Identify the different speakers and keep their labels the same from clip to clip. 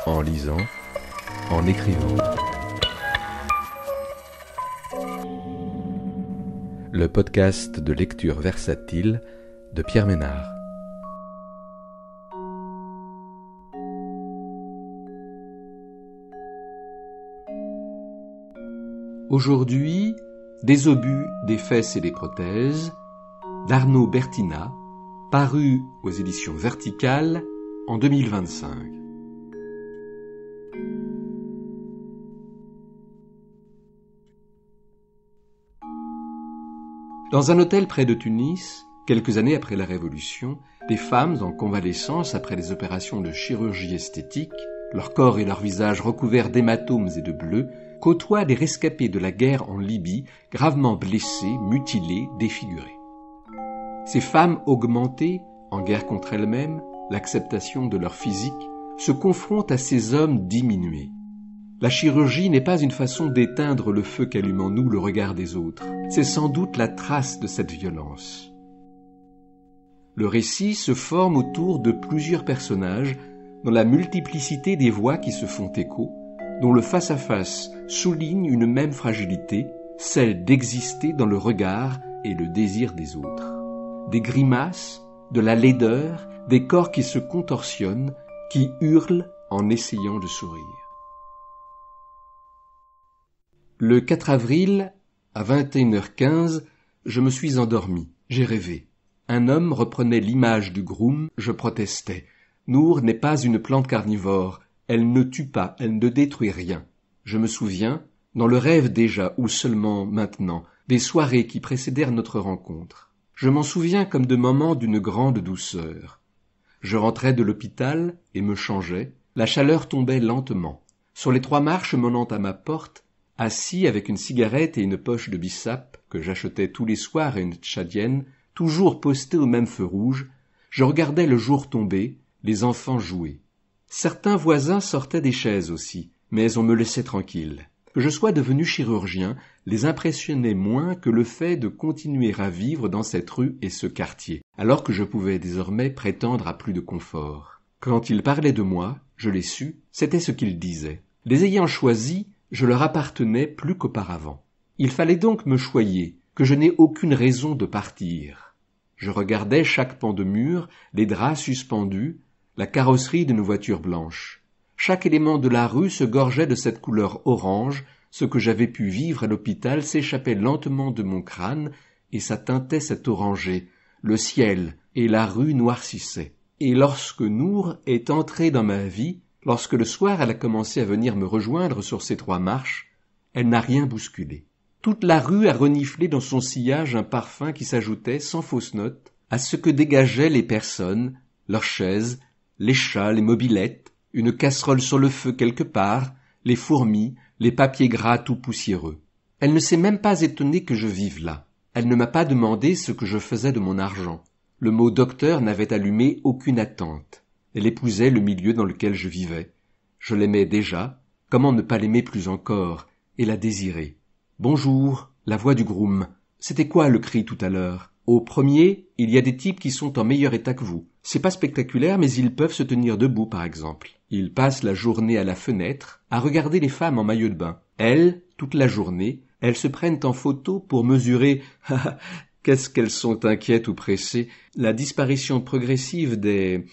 Speaker 1: en lisant, en écrivant. Le podcast de lecture versatile de Pierre Ménard. Aujourd'hui, Des obus, des fesses et des prothèses, d'Arnaud Bertina, paru aux éditions Verticales en 2025. Dans un hôtel près de Tunis, quelques années après la Révolution, des femmes en convalescence après les opérations de chirurgie esthétique, leur corps et leur visage recouverts d'hématomes et de bleus, côtoient des rescapés de la guerre en Libye, gravement blessés, mutilés, défigurés. Ces femmes augmentées, en guerre contre elles-mêmes, l'acceptation de leur physique, se confrontent à ces hommes diminués. La chirurgie n'est pas une façon d'éteindre le feu qu'allume en nous le regard des autres. C'est sans doute la trace de cette violence. Le récit se forme autour de plusieurs personnages dans la multiplicité des voix qui se font écho, dont le face-à-face souligne une même fragilité, celle d'exister dans le regard et le désir des autres. Des grimaces, de la laideur, des corps qui se contorsionnent, qui hurlent en essayant de sourire. Le 4 avril, à 21h15, je me suis endormi, j'ai rêvé. Un homme reprenait l'image du groom, je protestais. Nour n'est pas une plante carnivore, elle ne tue pas, elle ne détruit rien. Je me souviens, dans le rêve déjà, ou seulement maintenant, des soirées qui précédèrent notre rencontre. Je m'en souviens comme de moments d'une grande douceur. Je rentrais de l'hôpital et me changeais, la chaleur tombait lentement. Sur les 3 marches menant à ma porte, assis avec une cigarette et une poche de bissap, que j'achetais tous les soirs à une tchadienne, toujours postée au même feu rouge, je regardais le jour tomber, les enfants jouer. Certains voisins sortaient des chaises aussi, mais on me laissait tranquille. Que je sois devenu chirurgien les impressionnait moins que le fait de continuer à vivre dans cette rue et ce quartier, alors que je pouvais désormais prétendre à plus de confort. Quand ils parlaient de moi, je l'ai su, c'était ce qu'ils disaient. Les ayant choisis, je leur appartenais plus qu'auparavant. Il fallait donc me choyer, que je n'ai aucune raison de partir. Je regardais chaque pan de mur, les draps suspendus, la carrosserie d'une voiture blanche. Chaque élément de la rue se gorgeait de cette couleur orange, ce que j'avais pu vivre à l'hôpital s'échappait lentement de mon crâne, et ça teintait cet orangé, le ciel et la rue noircissaient. Et lorsque Nour est entrée dans ma vie, lorsque le soir elle a commencé à venir me rejoindre sur ces 3 marches, elle n'a rien bousculé. Toute la rue a reniflé dans son sillage un parfum qui s'ajoutait, sans fausse note, à ce que dégageaient les personnes, leurs chaises, les chats, les mobylettes, une casserole sur le feu quelque part, les fourmis, les papiers gras tout poussiéreux. Elle ne s'est même pas étonnée que je vive là. Elle ne m'a pas demandé ce que je faisais de mon argent. Le mot docteur n'avait allumé aucune attente. Elle épousait le milieu dans lequel je vivais. Je l'aimais déjà, comment ne pas l'aimer plus encore, et la désirer. Bonjour, la voix du groom. C'était quoi le cri tout à l'heure? Au premier, il y a des types qui sont en meilleur état que vous. C'est pas spectaculaire, mais ils peuvent se tenir debout, par exemple. Ils passent la journée à la fenêtre, à regarder les femmes en maillot de bain. Elles, toute la journée, elles se prennent en photo pour mesurer, qu'est-ce qu'elles sont inquiètes ou pressées, la disparition progressive des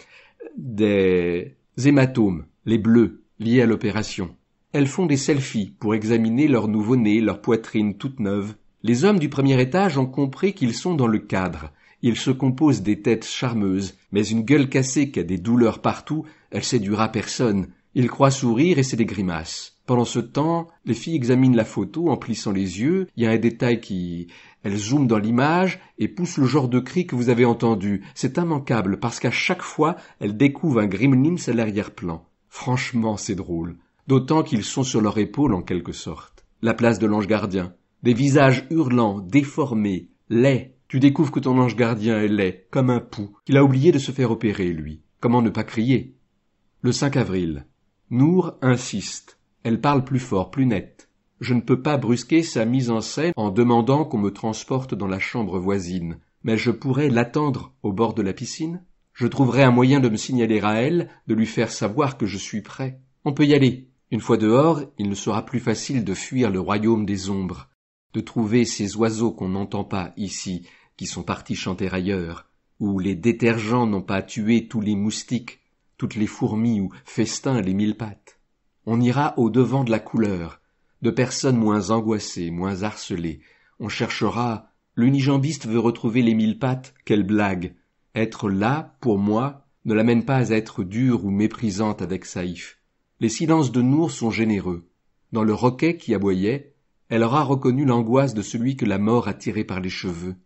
Speaker 1: hématomes, les bleus, liés à l'opération. Elles font des selfies pour examiner leur nouveau-né, leur poitrine toute neuve. Les hommes du premier étage ont compris qu'ils sont dans le cadre. Ils se composent des têtes charmeuses, mais une gueule cassée qui a des douleurs partout, elle séduira personne. Ils croient sourire et c'est des grimaces. Pendant ce temps, les filles examinent la photo en plissant les yeux. Il y a un détail qui... Elles zooment dans l'image et poussent le genre de cri que vous avez entendu. C'est immanquable parce qu'à chaque fois, elles découvrent un gremlin à l'arrière-plan. Franchement, c'est drôle. D'autant qu'ils sont sur leur épaule en quelque sorte. La place de l'ange gardien. Des visages hurlants, déformés, laids. Tu découvres que ton ange gardien est laid, comme un pou, qu'il a oublié de se faire opérer, lui. Comment ne pas crier? Le 5 avril. Nour insiste. Elle parle plus fort, plus net. Je ne peux pas brusquer sa mise en scène en demandant qu'on me transporte dans la chambre voisine. Mais je pourrais l'attendre au bord de la piscine. Je trouverai un moyen de me signaler à elle, de lui faire savoir que je suis prêt. On peut y aller. Une fois dehors, il ne sera plus facile de fuir le royaume des ombres, de trouver ces oiseaux qu'on n'entend pas ici, qui sont partis chanter ailleurs, où les détergents n'ont pas tué tous les moustiques, toutes les fourmis ou festin les mille pattes. On ira au-devant de la couleur, de personnes moins angoissées, moins harcelées. On cherchera, l'unijambiste veut retrouver les mille pattes, quelle blague. Être là, pour moi, ne l'amène pas à être dure ou méprisante avec Saïf. Les silences de Nour sont généreux. Dans le roquet qui aboyait, elle aura reconnu l'angoisse de celui que la mort a tiré par les cheveux.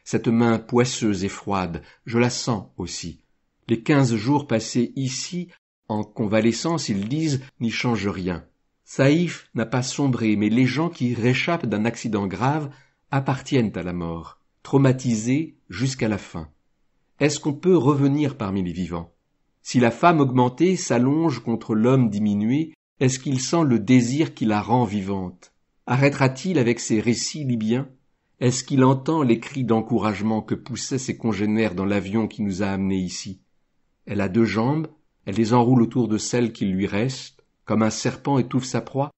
Speaker 1: Cette main poisseuse et froide, je la sens aussi. Les 15 jours passés ici, en convalescence, ils disent, n'y changent rien. Saïf n'a pas sombré, mais les gens qui réchappent d'un accident grave appartiennent à la mort, traumatisés jusqu'à la fin. Est-ce qu'on peut revenir parmi les vivants? Si la femme augmentée s'allonge contre l'homme diminué, est-ce qu'il sent le désir qui la rend vivante? Arrêtera-t-il avec ses récits libyens? Est-ce qu'il entend les cris d'encouragement que poussaient ses congénères dans l'avion qui nous a amenés ici? Elle a 2 jambes, elle les enroule autour de celle qui lui reste, comme un serpent étouffe sa proie.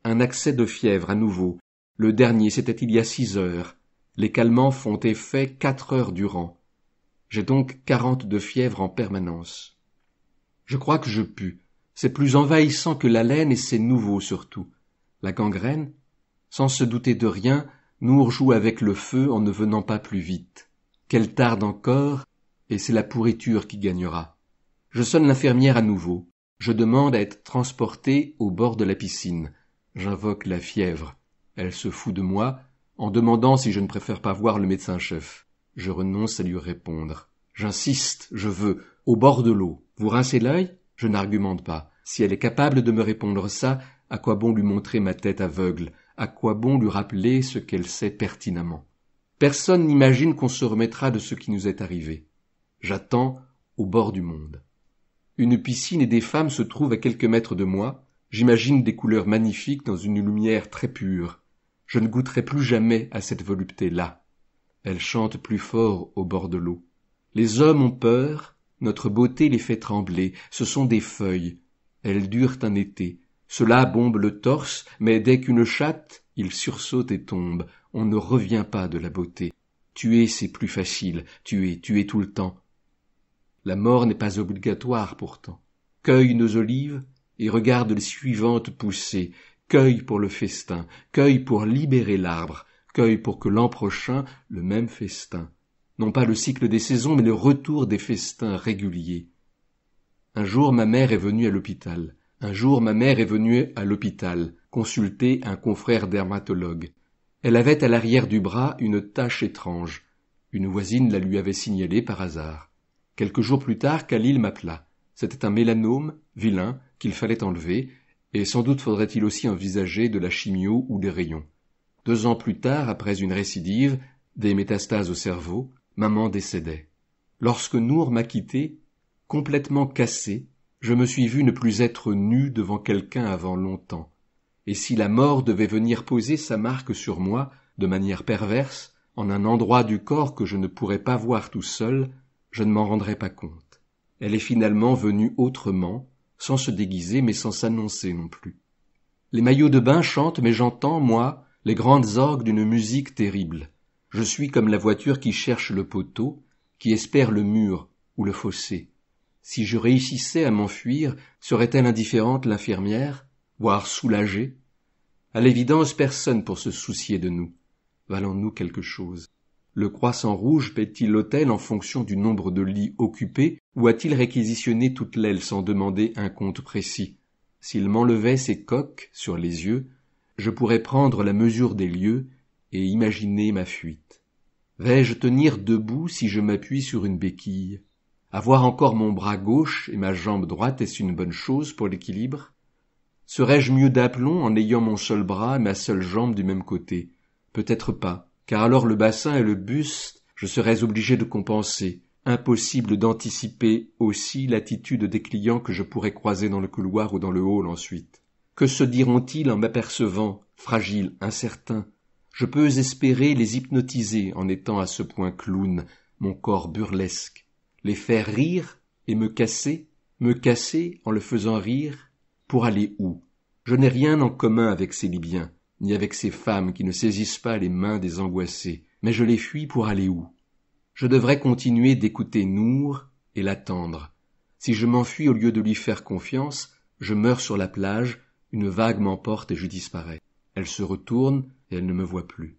Speaker 1: Un accès de fièvre à nouveau. Le dernier, c'était il y a 6 heures. Les calmants font effet 4 heures durant. J'ai donc 40 de fièvre en permanence. Je crois que je pue. C'est plus envahissant que l'haleine et c'est nouveau surtout. La gangrène? Sans se douter de rien, Nour joue avec le feu en ne venant pas plus vite. Qu'elle tarde encore, et c'est la pourriture qui gagnera. Je sonne l'infirmière à nouveau. Je demande à être transporté au bord de la piscine. J'invoque la fièvre. Elle se fout de moi, en demandant si je ne préfère pas voir le médecin-chef. Je renonce à lui répondre. J'insiste, je veux, au bord de l'eau. Vous rincez l'œil? Je n'argumente pas. Si elle est capable de me répondre ça, à quoi bon lui montrer ma tête aveugle? À quoi bon lui rappeler ce qu'elle sait pertinemment? Personne n'imagine qu'on se remettra de ce qui nous est arrivé. J'attends au bord du monde. Une piscine et des femmes se trouvent à quelques mètres de moi. J'imagine des couleurs magnifiques dans une lumière très pure. Je ne goûterai plus jamais à cette volupté-là. Elle chante plus fort au bord de l'eau. Les hommes ont peur, notre beauté les fait trembler. Ce sont des feuilles. Elles durent un été. Cela bombe le torse, mais dès qu'une chatte, il sursaute et tombe. On ne revient pas de la beauté. Tuer, c'est plus facile. Tuer tout le temps. La mort n'est pas obligatoire pourtant. Cueille nos olives et regarde les suivantes pousser. Cueille pour le festin, cueille pour libérer l'arbre, cueille pour que l'an prochain, le même festin. Non pas le cycle des saisons, mais le retour des festins réguliers. Un jour, ma mère est venue à l'hôpital. Consulter un confrère dermatologue. Elle avait à l'arrière du bras une tache étrange. Une voisine la lui avait signalée par hasard. Quelques jours plus tard, Khalil m'appela. C'était un mélanome, vilain, qu'il fallait enlever, et sans doute faudrait-il aussi envisager de la chimio ou des rayons. 2 ans plus tard, après une récidive, des métastases au cerveau, maman décédait. Lorsque Nour m'a quitté, complètement cassé, je me suis vu ne plus être nu devant quelqu'un avant longtemps. Et si la mort devait venir poser sa marque sur moi, de manière perverse, en un endroit du corps que je ne pourrais pas voir tout seul, je ne m'en rendrais pas compte. Elle est finalement venue autrement, sans se déguiser mais sans s'annoncer non plus. Les maillots de bain chantent, mais j'entends, moi, les grandes orgues d'une musique terrible. Je suis comme la voiture qui cherche le poteau, qui espère le mur ou le fossé. Si je réussissais à m'enfuir, serait-elle indifférente l'infirmière, voire soulagée? À l'évidence, personne pour se soucier de nous. Valons-nous quelque chose? Le croissant rouge paie-t-il l'hôtel en fonction du nombre de lits occupés, ou a-t-il réquisitionné toute l'aile sans demander un compte précis? S'il m'enlevait ses coques sur les yeux, je pourrais prendre la mesure des lieux et imaginer ma fuite. Vais-je tenir debout si je m'appuie sur une béquille? Avoir encore mon bras gauche et ma jambe droite, est-ce une bonne chose pour l'équilibre? Serais-je mieux d'aplomb en ayant mon seul bras et ma seule jambe du même côté? Peut-être pas, car alors le bassin et le buste, je serais obligé de compenser. Impossible d'anticiper aussi l'attitude des clients que je pourrais croiser dans le couloir ou dans le hall ensuite. Que se diront-ils en m'apercevant, fragile, incertain? Je peux espérer les hypnotiser en étant à ce point clown, mon corps burlesque, les faire rire et me casser en le faisant rire. Pour aller où? Je n'ai rien en commun avec ces Libyens, ni avec ces femmes qui ne saisissent pas les mains des angoissés, mais je les fuis pour aller où? Je devrais continuer d'écouter Nour et l'attendre. Si je m'enfuis au lieu de lui faire confiance, je meurs sur la plage, une vague m'emporte et je disparais. Elle se retourne et elle ne me voit plus.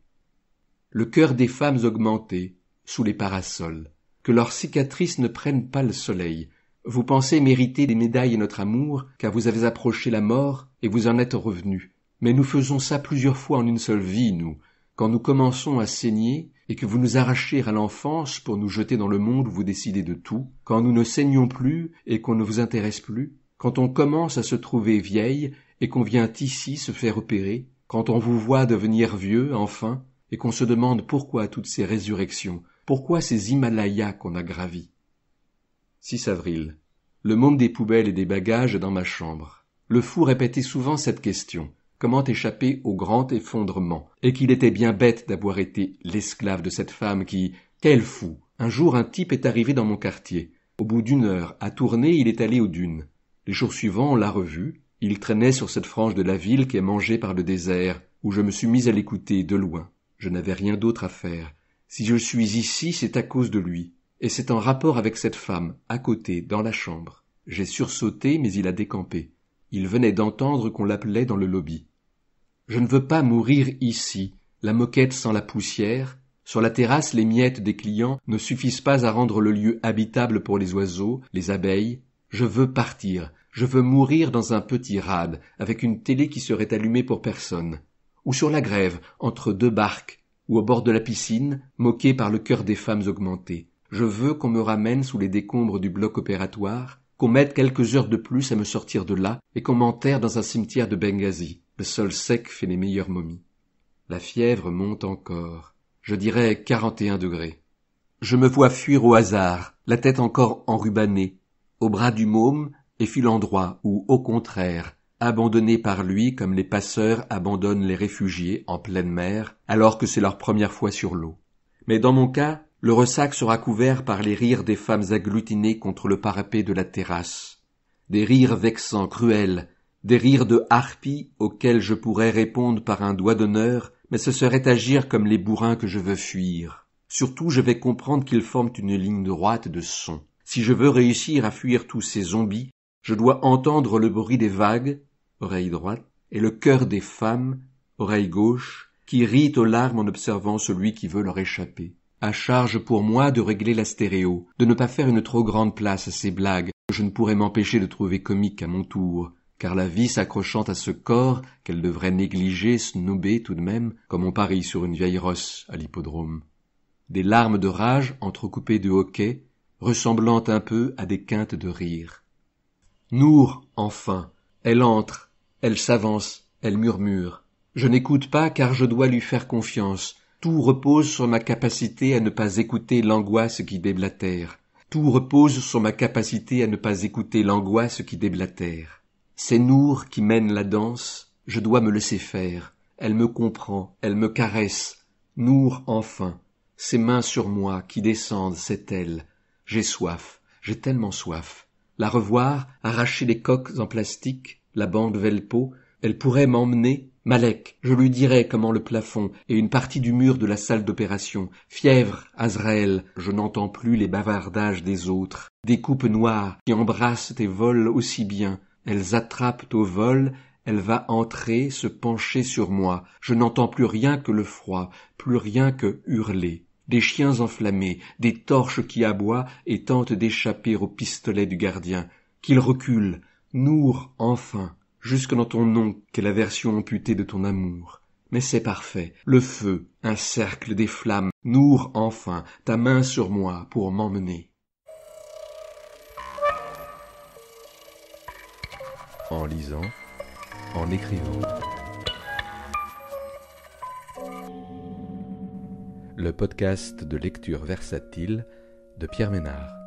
Speaker 1: Le cœur des femmes augmenté, sous les parasols, que leurs cicatrices ne prennent pas le soleil. Vous pensez mériter des médailles et notre amour, car vous avez approché la mort et vous en êtes revenus. Mais nous faisons ça plusieurs fois en une seule vie, nous. Quand nous commençons à saigner et que vous nous arrachez à l'enfance pour nous jeter dans le monde où vous décidez de tout, quand nous ne saignons plus et qu'on ne vous intéresse plus, quand on commence à se trouver vieille et qu'on vient ici se faire opérer, quand on vous voit devenir vieux, enfin, et qu'on se demande pourquoi toutes ces résurrections, pourquoi ces Himalayas qu'on a gravis. 6 avril. Le môme des poubelles et des bagages est dans ma chambre. Le fou répétait souvent cette question. Comment échapper au grand effondrement, et qu'il était bien bête d'avoir été l'esclave de cette femme qui... Quel fou! Un jour, un type est arrivé dans mon quartier. Au bout d'1 heure, à tourner, il est allé aux dunes. Les jours suivants, on l'a revu. Il traînait sur cette frange de la ville qui est mangée par le désert, où je me suis mis à l'écouter de loin. Je n'avais rien d'autre à faire. Si je suis ici, c'est à cause de lui. Et c'est en rapport avec cette femme, à côté, dans la chambre. J'ai sursauté, mais il a décampé. Il venait d'entendre qu'on l'appelait dans le lobby. Je ne veux pas mourir ici, la moquette sans la poussière. Sur la terrasse, les miettes des clients ne suffisent pas à rendre le lieu habitable pour les oiseaux, les abeilles. Je veux partir, je veux mourir dans un petit rade, avec une télé qui serait allumée pour personne. Ou sur la grève, entre 2 barques, ou au bord de la piscine, moqué par le cœur des femmes augmentées. Je veux qu'on me ramène sous les décombres du bloc opératoire, qu'on m'aide quelques heures de plus à me sortir de là, et qu'on m'enterre dans un cimetière de Benghazi. Le sol sec fait les meilleures momies. La fièvre monte encore. Je dirais 41 degrés. Je me vois fuir au hasard, la tête encore enrubanée, au bras du môme et filant droit, ou au contraire, abandonné par lui comme les passeurs abandonnent les réfugiés en pleine mer, alors que c'est leur première fois sur l'eau. Mais dans mon cas, le ressac sera couvert par les rires des femmes agglutinées contre le parapet de la terrasse. Des rires vexants, cruels, des rires de harpies auxquels je pourrais répondre par un doigt d'honneur, mais ce serait agir comme les bourrins que je veux fuir. Surtout, je vais comprendre qu'ils forment une ligne droite de son. Si je veux réussir à fuir tous ces zombies, je dois entendre le bruit des vagues, oreille droite, et le cœur des femmes, oreille gauche, qui rient aux larmes en observant celui qui veut leur échapper. À charge pour moi de régler la stéréo, de ne pas faire une trop grande place à ces blagues que je ne pourrais m'empêcher de trouver comiques à mon tour, car la vie s'accrochant à ce corps qu'elle devrait négliger, snober tout de même, comme on parie sur une vieille rosse à l'hippodrome. Des larmes de rage entrecoupées de hoquets, ressemblant un peu à des quintes de rire. Nour, enfin, elle entre, elle s'avance, elle murmure. Je n'écoute pas car je dois lui faire confiance. Tout repose sur ma capacité à ne pas écouter l'angoisse qui déblatère. Tout repose sur ma capacité à ne pas écouter l'angoisse qui déblatère. C'est Nour qui mène la danse, je dois me laisser faire. Elle me comprend, elle me caresse. Nour, enfin, ses mains sur moi qui descendent, c'est elle. J'ai soif, j'ai tellement soif. La revoir, arracher les coques en plastique, la bande Velpo, elle pourrait m'emmener. Malek, je lui dirai comment le plafond et une partie du mur de la salle d'opération. Fièvre, Azraël, je n'entends plus les bavardages des autres. Des coupes noires qui embrassent et volent aussi bien. Elles attrapent au vol, elle va entrer, se pencher sur moi. Je n'entends plus rien que le froid, plus rien que hurler. Des chiens enflammés, des torches qui aboient et tentent d'échapper au pistolet du gardien. Qu'il recule, Nour, enfin, jusque dans ton nom qu'est la version amputée de ton amour. Mais c'est parfait, le feu, un cercle des flammes, Nour, enfin, ta main sur moi pour m'emmener.
Speaker 2: En lisant, en écrivant. Le podcast de lecture versatile de Pierre Ménard.